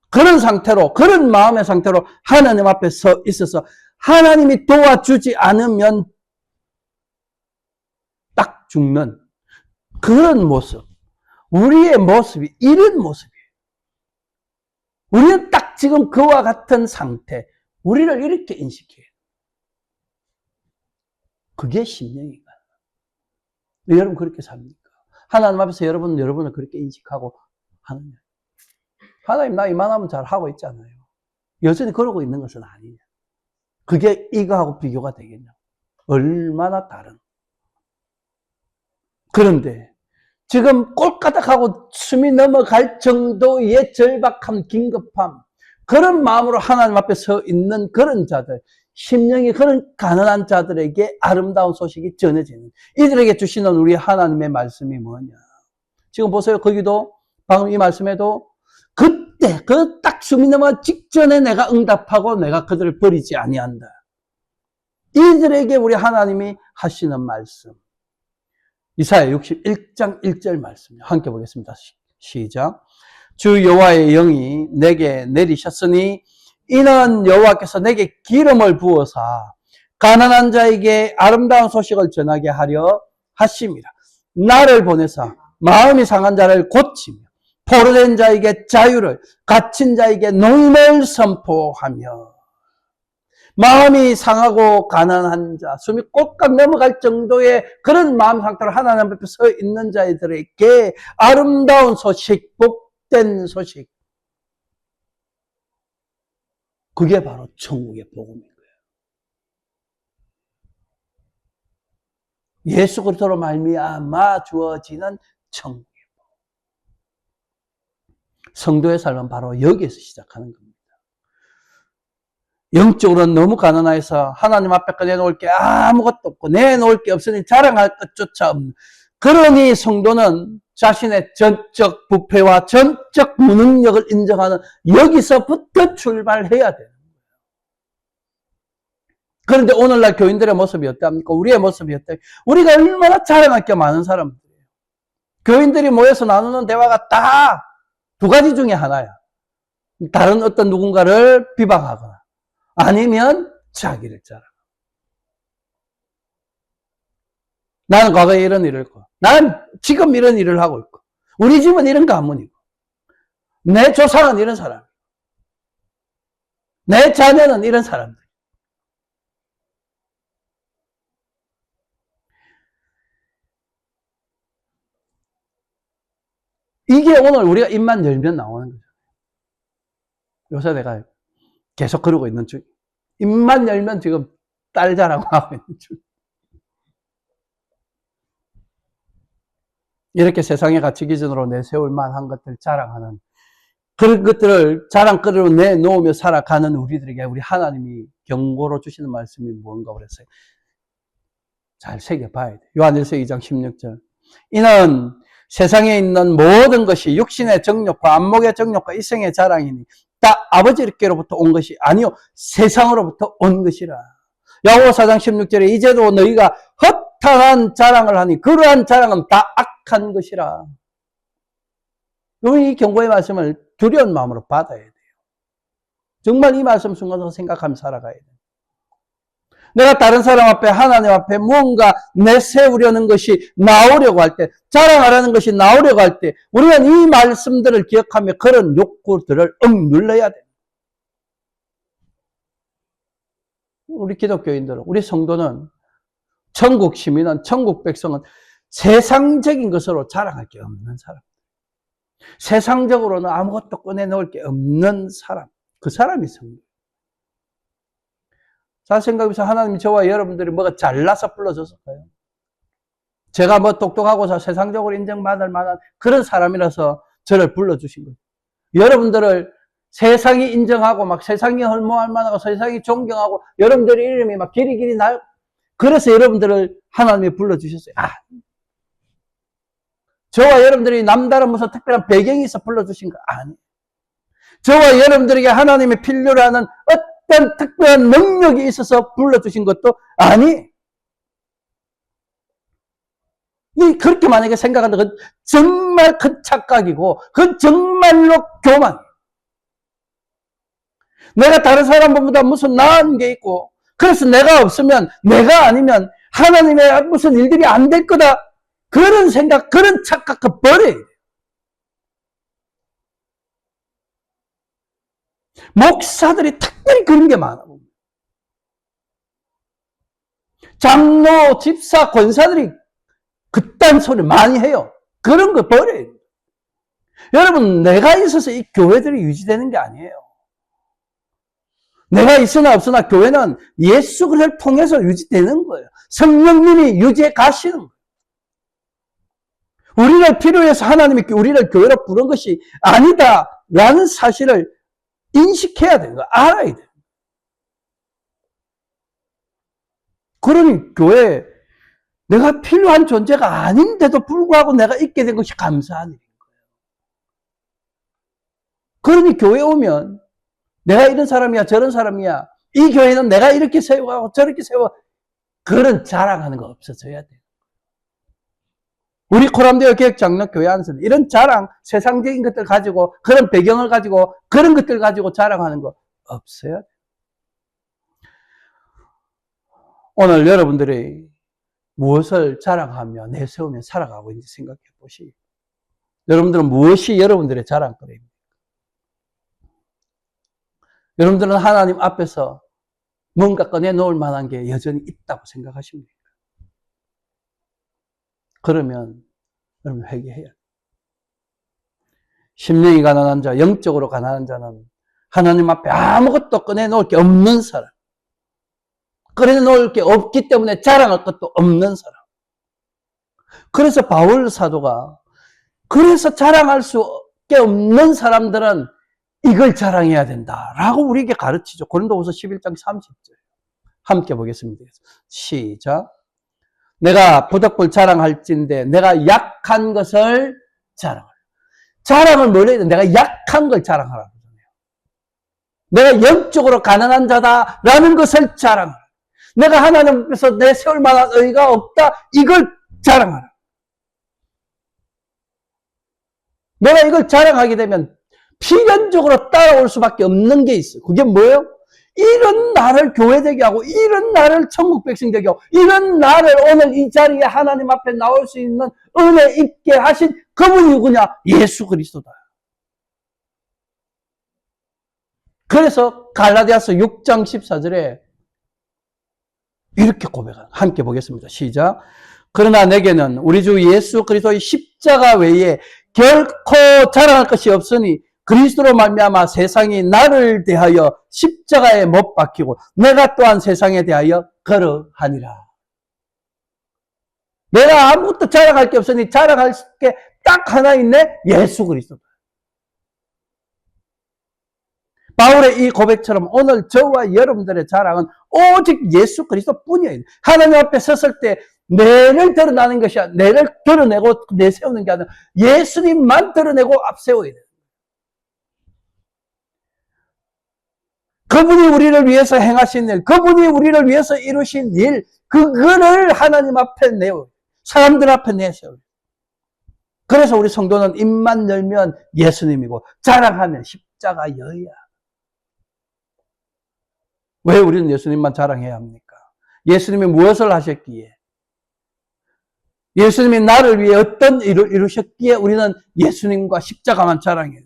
그런 상태로, 그런 마음의 상태로 하나님 앞에 서 있어서 하나님이 도와주지 않으면 딱 죽는 그런 모습. 우리의 모습이 이런 모습이에요. 우리는 딱 지금 그와 같은 상태. 우리를 이렇게 인식해요. 그게 심령이가. 여러분 그렇게 삽니까? 하나님 앞에서 여러분을 그렇게 인식하고 하는 거예요. 하나님 나 이만하면 잘 하고 있잖아요. 여전히 그러고 있는 것은 아니냐. 그게 이거하고 비교가 되겠냐. 얼마나 다른. 그런데 지금 꼴까닥하고 숨이 넘어갈 정도의 절박함, 긴급함, 그런 마음으로 하나님 앞에 서 있는 그런 자들, 심령이 그런 가난한 자들에게 아름다운 소식이 전해지는, 이들에게 주시는 우리 하나님의 말씀이 뭐냐. 지금 보세요. 거기도 방금 이 말씀에도 그때 그 딱 숨이 넘어갈 직전에 내가 응답하고 내가 그들을 버리지 아니한다. 이들에게 우리 하나님이 하시는 말씀. 이사야 61장 1절 말씀 함께 보겠습니다. 시작. 주 여호와의 영이 내게 내리셨으니 이는 여호와께서 내게 기름을 부어사 가난한 자에게 아름다운 소식을 전하게 하려 하심이라. 나를 보내사 마음이 상한 자를 고치며 포로된 자에게 자유를, 갇힌 자에게 노임을 선포하며. 마음이 상하고 가난한 자, 숨이 꼴깍 넘어갈 정도의 그런 마음 상태로 하나님 앞에 서 있는 자들에게 아름다운 소식, 복된 소식. 그게 바로 천국의 복음인 거예요. 예수 그리스도로 말미암아 주어지는 천국의 복음. 성도의 삶은 바로 여기에서 시작하는 겁니다. 영적으로는 너무 가난해서 하나님 앞에 내놓을 게 아무것도 없고 내놓을 게 없으니 자랑할 것조차 없는, 그러니 성도는 자신의 전적 부패와 전적 무능력을 인정하는 여기서부터 출발해야 돼요. 그런데 오늘날 교인들의 모습이 어떻습니까? 우리의 모습이 어때요? 우리가 얼마나 자랑할 게 많은 사람들이에요. 교인들이 모여서 나누는 대화가 다 두 가지 중에 하나야. 다른 어떤 누군가를 비방하거나 아니면 자기를 자랑하고. 나는 과거에 이런 일을 했고, 난 지금 이런 일을 하고 있고, 우리 집은 이런 가문이고, 내 조상은 이런 사람, 내 자녀는 이런 사람들. 이게 오늘 우리가 입만 열면 나오는 거죠. 요새 내가 계속 그러고 있는 중. 입만 열면 지금 딸 자랑하고 하고 있는 중. 이렇게 세상의 가치 기준으로 내세울 만한 것들 자랑하는, 그런 것들을 자랑거리로 내놓으며 살아가는 우리들에게 우리 하나님이 경고로 주시는 말씀이 뭔가 그랬어요. 잘 새겨봐야 돼. 요한일서 2장 16절. 이는 세상에 있는 모든 것이 육신의 정욕과 안목의 정욕과 이성의 자랑이니 다 아버지께로부터 온 것이 아니요 세상으로부터 온 것이라. 야고보 4장 16절에 이제도 너희가 허탄한 자랑을 하니 그러한 자랑은 다 악한 것이라. 이 경고의 말씀을 두려운 마음으로 받아야 돼요. 정말 이 말씀 순간적으로 생각하며 살아가야 돼요. 내가 다른 사람 앞에, 하나님 앞에 무언가 내세우려는 것이 나오려고 할 때, 자랑하려는 것이 나오려고 할 때, 우리는 이 말씀들을 기억하며 그런 욕구들을 억눌러야 돼. 우리 기독교인들은, 우리 성도는, 천국 시민은, 천국 백성은 세상적인 것으로 자랑할 게 없는 사람. 세상적으로는 아무것도 꺼내놓을 게 없는 사람. 그 사람이 성도. 자, 생각해보세요. 하나님이 저와 여러분들이 뭐가 잘나서 불러줬을까요? 제가 뭐 똑똑하고 세상적으로 인정받을 만한 그런 사람이라서 저를 불러주신 거예요. 여러분들을 세상이 인정하고 막 세상이 헐모할 만하고 세상이 존경하고 여러분들의 이름이 막 길이 날, 그래서 여러분들을 하나님이 불러주셨어요. 저와 여러분들이 남다른 무슨 특별한 배경이 있어 불러주신 거 아니에요. 저와 여러분들에게 하나님의 필요로 하는 어떤 특별한 능력이 있어서 불러주신 것도 아니에요. 그렇게 만약에 생각한다, 그건 정말 큰 착각이고, 그건 정말로 교만. 내가 다른 사람보다 무슨 나은 게 있고, 그래서 내가 없으면, 내가 아니면 하나님의 무슨 일들이 안 될 거다. 그런 생각, 그런 착각 버려야 돼. 목사들이 특별히 그런 게 많아. 장로, 집사, 권사들이 그딴 소리 많이 해요. 그런 거 버려요. 여러분, 내가 있어서 이 교회들이 유지되는 게 아니에요. 내가 있으나 없으나 교회는 예수 그리스도를 통해서 유지되는 거예요. 성령님이 유지해 가시는 거예요. 우리를 필요해서 하나님이 우리를 교회로 부른 것이 아니다라는 사실을 인식해야 되는 거예요. 알아야 돼요. 그러니 교회에 내가 필요한 존재가 아닌데도 불구하고 내가 있게 된 것이 감사한 일인 거예요. 그러니 교회에 오면 내가 이런 사람이야 저런 사람이야, 이 교회는 내가 이렇게 세우고 저렇게 세워, 그런 자랑하는 거 없어져야 돼요. 우리 코람데오 개혁장로교회 안에서는 이런 자랑, 세상적인 것들 가지고, 그런 배경을 가지고, 그런 것들 가지고 자랑하는 거 없어야 돼요. 오늘 여러분들이 무엇을 자랑하며 내세우며 살아가고 있는지 생각해 보시오. 여러분들은 무엇이 여러분들의 자랑거리입니까? 여러분들은 하나님 앞에서 뭔가 꺼내놓을 만한 게 여전히 있다고 생각하십니까? 그러면 여러분 회개해야 돼요. 심령이 가난한 자, 영적으로 가난한 자는 하나님 앞에 아무것도 꺼내놓을 게 없는 사람, 꺼내놓을 게 없기 때문에 자랑할 것도 없는 사람. 그래서 바울 사도가 그래서 자랑할 수밖에 없는 사람들은 이걸 자랑해야 된다라고 우리에게 가르치죠. 고린도후서 11장 30절 함께 보겠습니다. 시작. 내가 부득불 자랑할진대 내가 약한 것을 자랑하라. 자랑을 뭘 해야 돼? 내가 약한 걸 자랑하라고 하잖아요. 내가 영적으로 가난한 자다라는 것을 자랑하라. 내가 하나님 앞에서 내세울 만한 의의가 없다, 이걸 자랑하라. 내가 이걸 자랑하게 되면 필연적으로 따라올 수밖에 없는 게 있어요. 그게 뭐예요? 이런 나를 교회되게 하고, 이런 나를 천국 백성 되게 하고, 이런 나를 오늘 이 자리에 하나님 앞에 나올 수 있는 은혜 있게 하신 그분이 누구냐? 예수 그리스도다. 그래서 갈라디아서 6장 14절에 이렇게 고백합니다. 함께 보겠습니다. 시작. 그러나 내게는 우리 주 예수 그리스도의 십자가 외에 결코 자랑할 것이 없으니 그리스도로 말미암아 세상이 나를 대하여 십자가에 못 박히고 내가 또한 세상에 대하여 그러하니라. 내가 아무것도 자랑할 게 없으니 자랑할 게 딱 하나 있네, 예수 그리스도다. 바울의 이 고백처럼 오늘 저와 여러분들의 자랑은 오직 예수 그리스도 뿐이에요. 하나님 앞에 섰을 때 내를 드러나는 것이 아니라, 내를 드러내고 내세우는 게 아니라 예수님만 드러내고 앞세워야 돼요. 그분이 우리를 위해서 행하신 일, 그분이 우리를 위해서 이루신 일, 그거를 하나님 앞에 내요. 사람들 앞에 내세워요. 그래서 우리 성도는 입만 열면 예수님이고 자랑하면 십자가여야. 왜 우리는 예수님만 자랑해야 합니까? 예수님이 무엇을 하셨기에, 예수님이 나를 위해 어떤 일을 이루셨기에 우리는 예수님과 십자가만 자랑해요.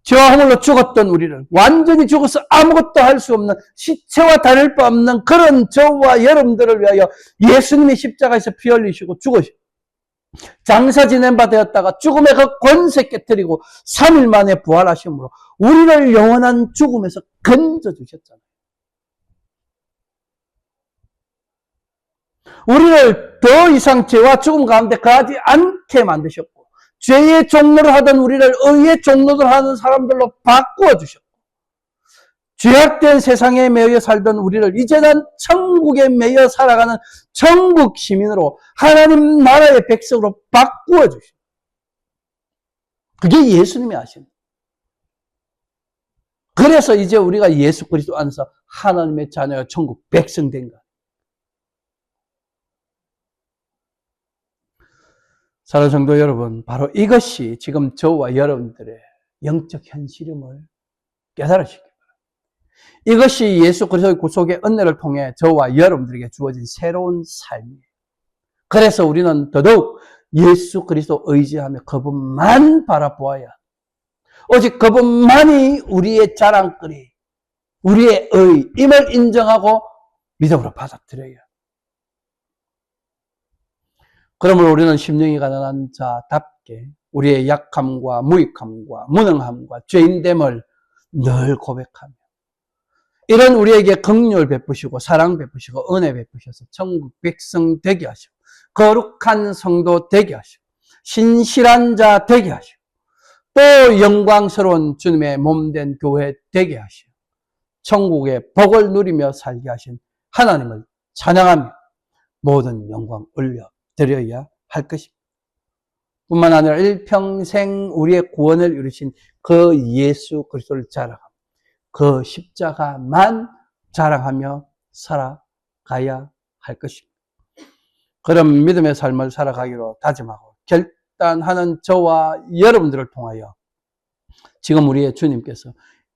죄와 허물로 죽었던 우리를 완전히 죽어서 아무것도 할 수 없는 시체와 다를 바 없는 그런 저와 여러분들을 위하여 예수님이 십자가에서 피 흘리시고 죽으시고 장사 지낸 바 되었다가 죽음의 그 권세 깨뜨리고 3일 만에 부활하심으로 우리를 영원한 죽음에서 건져주셨잖아요. 우리를 더 이상 죄와 죽음 가운데 거하지 않게 만드셨고 죄의 종로를 하던 우리를 의의 종로를 하는 사람들로 바꾸어 주셨고 죄악된 세상에 매여 살던 우리를 이제는 천국에 매여 살아가는 천국 시민으로 하나님 나라의 백성으로 바꾸어 주십니다. 그게 예수님이 하신 거예요. 그래서 이제 우리가 예수 그리스도 안에서 하나님의 자녀와 천국 백성 된 거예요. 사랑하는 성도 여러분, 바로 이것이 지금 저와 여러분들의 영적 현실임을 깨달으시기 바랍니다. 이것이 예수 그리스도의 구속의 은혜를 통해 저와 여러분들에게 주어진 새로운 삶이에요. 그래서 우리는 더더욱 예수 그리스도 의지하며 그분만 바라보아야 오직 그분만이 우리의 자랑거리, 우리의 의임을 인정하고 믿음으로 받아들여야. 그러므로 우리는 심령이 가난한 자답게 우리의 약함과 무익함과 무능함과 죄인됨을 늘 고백하며 이런 우리에게 긍휼 베푸시고 사랑 베푸시고 은혜 베푸셔서 천국 백성 되게 하시고 거룩한 성도 되게 하시고 신실한 자 되게 하시고 또 영광스러운 주님의 몸된 교회 되게 하시고 천국의 복을 누리며 살게 하신 하나님을 찬양하며 모든 영광 올려 드려야 할 것입니다. 뿐만 아니라 일평생 우리의 구원을 이루신 그 예수 그리스도를 자랑하며 그 십자가만 자랑하며 살아가야 할 것입니다. 그런 믿음의 삶을 살아가기로 다짐하고 결단하는 저와 여러분들을 통하여 지금 우리의 주님께서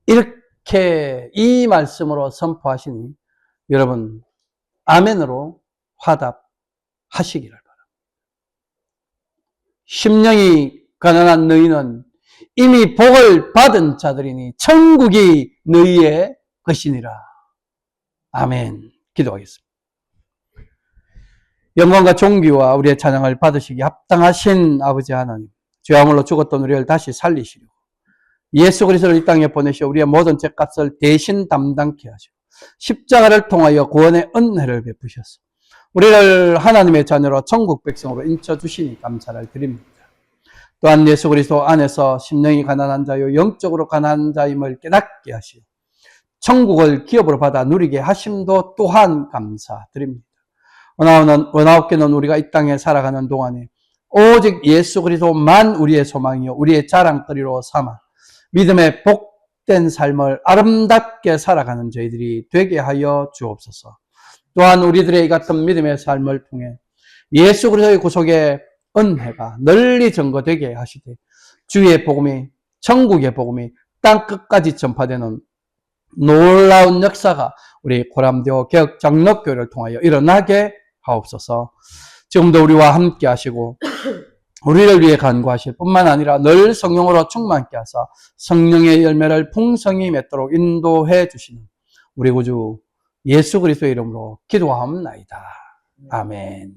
이렇게 이 말씀으로 선포하시니 여러분 아멘으로 화답하시기를 바랍니다. 심령이 가난한 너희는 이미 복을 받은 자들이니 천국이 너희의 것이니라. 아멘. 기도하겠습니다. 영광과 존귀와 우리의 찬양을 받으시기 합당하신 아버지 하나님, 죄와 허물로 죽었던 우리를 다시 살리시려고 예수 그리스도를 이 땅에 보내시어 우리의 모든 죄값을 대신 담당케 하시고 십자가를 통하여 구원의 은혜를 베푸셨소. 우리를 하나님의 자녀로 천국 백성으로 인쳐주시니 감사를 드립니다. 또한 예수 그리스도 안에서 심령이 가난한 자요 영적으로 가난한 자임을 깨닫게 하시고 천국을 기업으로 받아 누리게 하심도 또한 감사드립니다. 원하옵게는 우리가 이 땅에 살아가는 동안에 오직 예수 그리스도만 우리의 소망이요 우리의 자랑거리로 삼아 믿음의 복된 삶을 아름답게 살아가는 저희들이 되게 하여 주옵소서. 또한 우리들의 이 같은 믿음의 삶을 통해 예수 그리스도의 구속의 은혜가 널리 전거되게 하시되 주의 복음이 천국의 복음이 땅 끝까지 전파되는 놀라운 역사가 우리 고람대오 개혁 장로교회를 통하여 일어나게 하옵소서. 지금도 우리와 함께 하시고 우리를 위해 간구하실 뿐만 아니라 늘 성령으로 충만케 하사 성령의 열매를 풍성히 맺도록 인도해 주시는 우리 구주 예수 그리스도의 이름으로 기도하옵나이다. 아멘.